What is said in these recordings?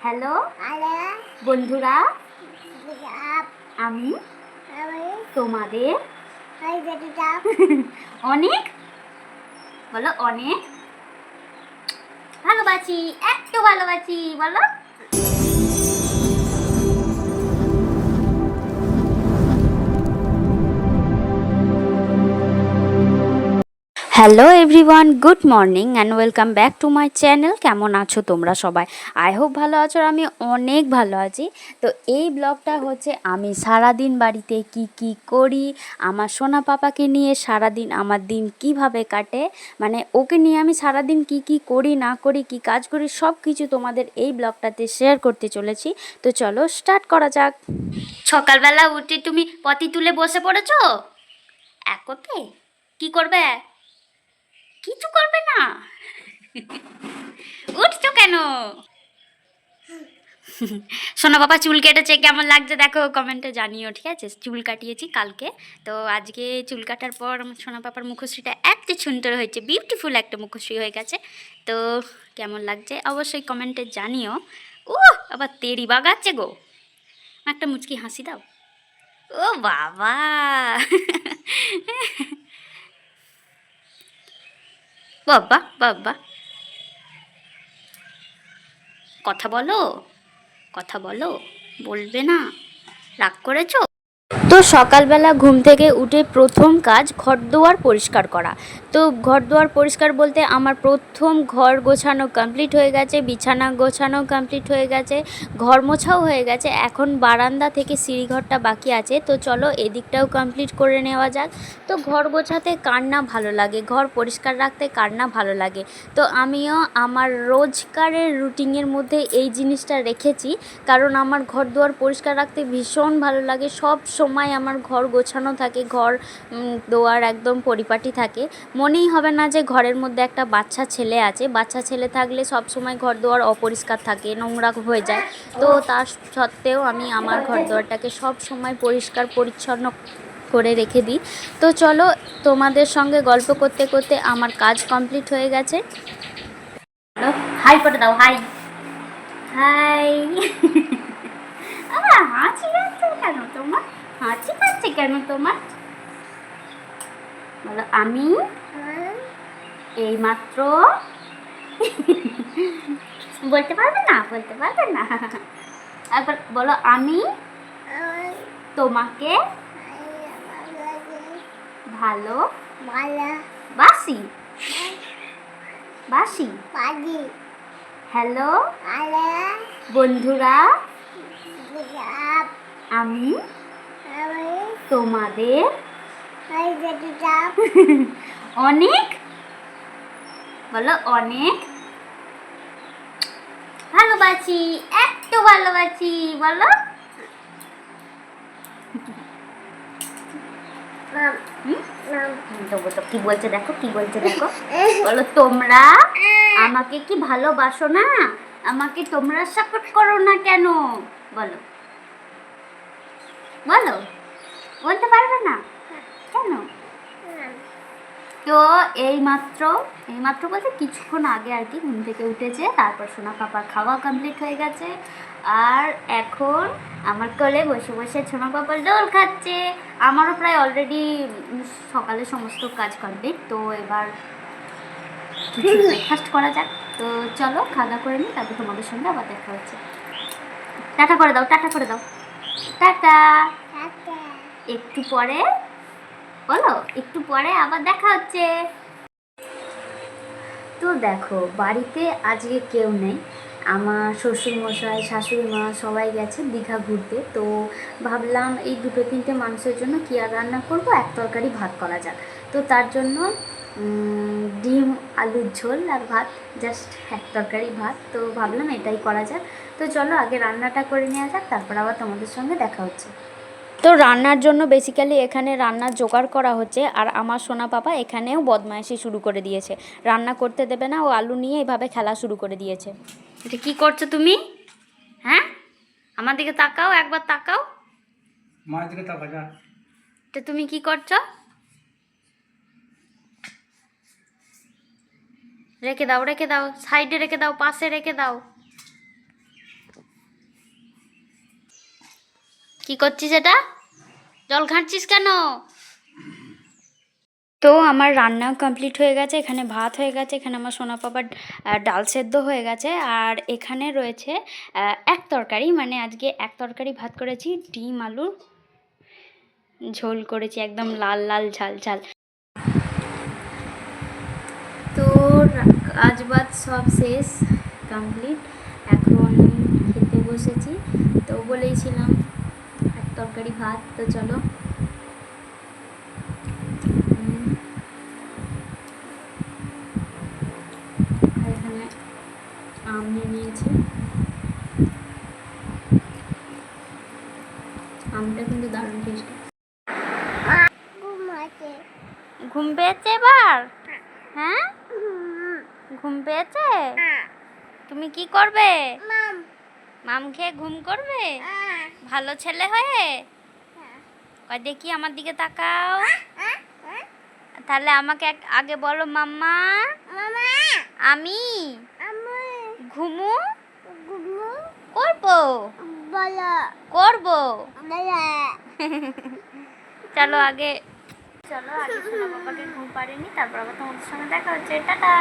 Hello বন্ধুরা, আমি তোমাদের অনেক বলো অনেক ভালোবাসি, একটু ভালোবাসি বলো। Hello everyone, good morning and welcome back to my channel. কেমন আছো তোমরা সবাই? আই হোপ ভালো আছো, আর আমি অনেক ভালো আছি। তো এই ব্লগটা হচ্ছে আমি সারাদিন বাড়িতে কি করি, আমার সোনা পাপাকে নিয়ে সারাদিন আমার দিন কিভাবে কাটে, মানে ওকে নিয়ে আমি সারাদিন কি করি না করি, কি কাজ করি, সব কিছু তোমাদের এই ব্লগটাতে শেয়ার করতে চলেছি। তো চলো স্টার্ট করা যাক। সকালবেলা উঠে তুমি পটি তুলে বসে পড়েছো একতে, কি করবে? কিছু করবে না? উঠছো কেন? সোনা বাবা চুল কেটেছে, কেমন লাগছে দেখো কমেন্টে জানিও, ঠিক আছে? চুল কাটিয়েছি কালকে, তো আজকে চুল কাটার পর আমার সোনা পাপার মুখশ্রীটা এত সুন্দর হয়েছে, বিউটিফুল একটা মুখশ্রী হয়ে গেছে। তো কেমন লাগছে অবশ্যই কমেন্টে জানিও। ও আবার তেরি বাগাচ্ছে গো, একটা মুচকি হাসি দাও। ও বাবা, বাবা বাবা, কথা বলো, কথা বলো, বলবে না? রাগ করেছো? তো সকালবেলা ঘুম থেকে উঠে প্রথম কাজ ঘরদুয়ার পরিষ্কার করা। তো ঘরদুয়ার পরিষ্কার বলতে আমার প্রথম ঘর গোছানো কমপ্লিট হয়ে গেছে, বিছানা গোছানো কমপ্লিট হয়ে গেছে, ঘর মোছাও হয়ে গেছে। এখন বারান্দা থেকে সিঁড়িঘরটা বাকি আছে, তো চলো এদিকটাও কমপ্লিট করে নেওয়া যাক। তো ঘর গোছাতে কার না ভালো লাগে, ঘর পরিষ্কার রাখতে কার না ভালো লাগে। তো আমিও আমার রোজকারের রুটিনের মধ্যে এই জিনিসটা রেখেছি, কারণ আমার ঘর দুয়ার পরিষ্কার রাখতে ভীষণ ভালো লাগে। সব সময় আমার ঘর গোছানো থাকে, ঘর দুয়ার একদম পরিপাটি থাকে। মনেই হবে না যে ঘরের মধ্যে একটা বাচ্চা ছেলে আছে। বাচ্চা ছেলে থাকলে সব সময় ঘর দুয়ার অপরিষ্কার থাকে, নোংরা হয়ে যায়। তো তার সত্ত্বেও আমি আমার ঘর দুয়ারটাকে সব সময় পরিষ্কার পরিচ্ছন্ন করে রেখে দিই। তো চলো তোমাদের সঙ্গে গল্প করতে করতে আমার কাজ কমপ্লিট হয়ে গেছে। হাই করে দাও, হাই হাই। আবার হাঁচি পাচ্ছে কেন তোমার? হাঁচি পাচ্ছে কেন তোমার? বলো আমি এইমাত্র, বলতে পারবে না, বলতে পারবে না। একবার বলো আমি তোমাকে ভালো বাসি, বাসি। হ্যালো বন্ধুরা, আমি তোমাদের অনেক বলো অনেক ভালোবাসি, একটু ভালোবাসি বলো। তো কি বলছে দেখো, কি বলছে দেখো। বলো তোমরা আমাকে কি ভালোবাসো না? আমাকে তোমরা সাপোর্ট করো না কেন? বলো বলো, বলতে পারবে না কেন? তো এইমাত্র বলতে কিছুক্ষণ আগে আর কি ঘুম থেকে উঠেছে, তারপর সোনা পাপার খাওয়া কমপ্লিট হয়ে গেছে, আর এখন আমার কোলে বসে বসে সোনা পাপার জল খাচ্ছে। আমারও প্রায় অলরেডি সকালে সমস্ত কাজ কমপ্লিট। তো এবার ব্রেকফাস্ট করা যাক। তো চলো খাওয়া করে নিই, তারপর তোমাদের সঙ্গে আবার দেখা হচ্ছে। টাটা করে দাও, টাটা করে দাও, টাটা। একটু পরে বলো, একটু পরে আবার দেখা হচ্ছে। তো দেখো বাড়িতে আজকে কেউ নেই, আমার শ্বশুরমশাই শাশুড়ি মা সবাই গেছে দীঘা ঘুরতে। তো ভাবলাম এই দুটো তিনটে মানুষের জন্য কী আর রান্না করবো, এক তরকারি ভাত করা যাক। তো তার জন্য ডিম আলুর ঝোল আর ভাত, জাস্ট এক তরকারি ভাত। তো ভাবলাম এটাই করা যাক। তো চলো আগে রান্নাটা করে নেওয়া যাক, তারপর আবার তোমাদের সঙ্গে দেখা হচ্ছে। তো রান্নার জন্য বেসিক্যালি এখানে রান্নার জোগাড় করা হচ্ছে, আর আমার সোনা পাপা এখানেও বদমাইশি শুরু করে দিয়েছে, রান্না করতে দেবে না, ও আলু নিয়ে এভাবে খেলা শুরু করে দিয়েছে। এটা কি করছো তুমি? হ্যাঁ, আমার দিকে তাকাও, একবার তাকাও, মার দিকে তাকা যা। তো তুমি কি করছো? রেখে দাও, রেখে দাও, সাইডে রেখে দাও, পাশে রেখে দাও। কি করছিস এটা? জল ঘাঁটছিস কেন? তো আমার রান্নাও কমপ্লিট হয়ে গেছে, এখানে ভাত হয়ে গেছে, এখানে আমার সোনা পাপার ডাল সেদ্ধ হয়ে গেছে, আর এখানে রয়েছে এক তরকারি, মানে আজকে এক তরকারি ভাত করেছি, ডিম আলু ঝোল করেছি, একদম লাল লাল ঝাল ঝাল। তো কাজ বাজ সব শেষ, কমপ্লিট, এখন খেতে বসেছি। তো বলেইছিলাম এক তরকারি ভাত, তো চলো। আর এখানে আম নিয়ে নিয়েছি, আমটা কিন্তু দারুণ টেস্টি। ঘুম পেয়েছে এবার? হ্যাঁ, ঘুম পেয়েছে? তুমি কি করবে? মাম খেয়ে ঘুম করবে ভালো ছেলে হয়ে? কয় দেখি আমার দিকে তাকাও, তাহলে আমাকে আগে বলো মাম্মা আমি ঘুমু করবো করবো। চলো আগে সোনা বাবাকে ঘুম পাড়িনি, তারপর আবার তোমাদের সঙ্গে দেখা হচ্ছে। টাটা।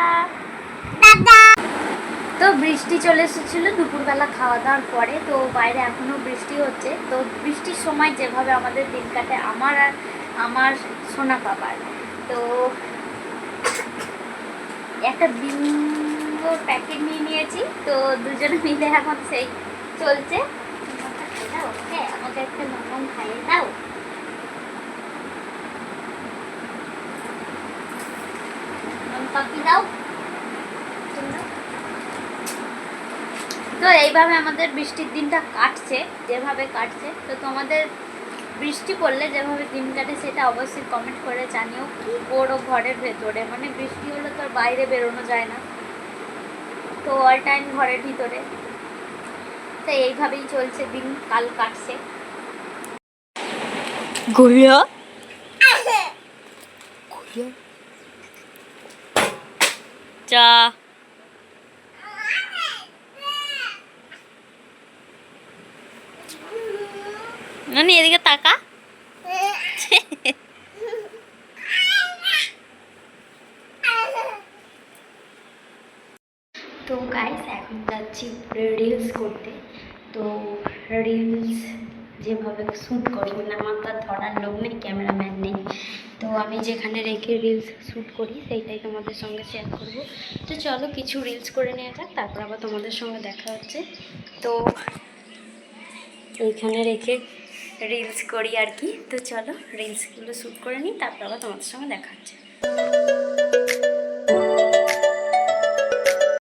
তো বৃষ্টি চলে এসেছিলো দুপুরবেলা খাওয়া দাওয়ার পরে, তো বাইরে এখনও বৃষ্টি হচ্ছে। তো বৃষ্টির সময় যেভাবে আমাদের দিন কাটে আমার আর আমার সোনা বাবার, তো একটা বিঙ্গোর প্যাকেট নিয়ে নিয়েছি, তো দুজনে মিলে এখন সেই চলছে। আমাকে একটা নরম খাইয়ে দাও। পাপি দাও। তো এইভাবে আমাদের বৃষ্টির দিনটা কাটছে, যেভাবে কাটছে। তো তোমাদের বৃষ্টি পড়লে যেভাবে দিন কাটে সেটা অবশ্যই কমেন্ট করে জানিও। কি করো ঘরের ভেতরে, মানে বৃষ্টি হলে তো আর বাইরে বেরোনো যায় না, তো অল টাইম ঘরের ভিতরে। তো এইভাবেই চলছে, দিন কাল কাটছে। গড়িয়া চা নানি এদিকে তাকা। তো গাইস এখন যাচ্ছি রিলস করতে। তো রিলস যেভাবে শ্যুট করি, মানে আমার তো ধরার লোক নেই, ক্যামেরাম্যান নেই, তো আমি যেখানে রেখে রিলস শ্যুট করি সেইটাই তোমাদের সঙ্গে শেয়ার করব। তো চলো কিছু রিলস করে নেওয়া যাক, তারপর আবার তোমাদের সঙ্গে দেখা হচ্ছে। তো এইখানে রেখে রিলস করি আর কি। তো চলো রিলসগুলো শ্যুট করে নিই, তারপর আবার তোমাদের সঙ্গে দেখা হচ্ছে।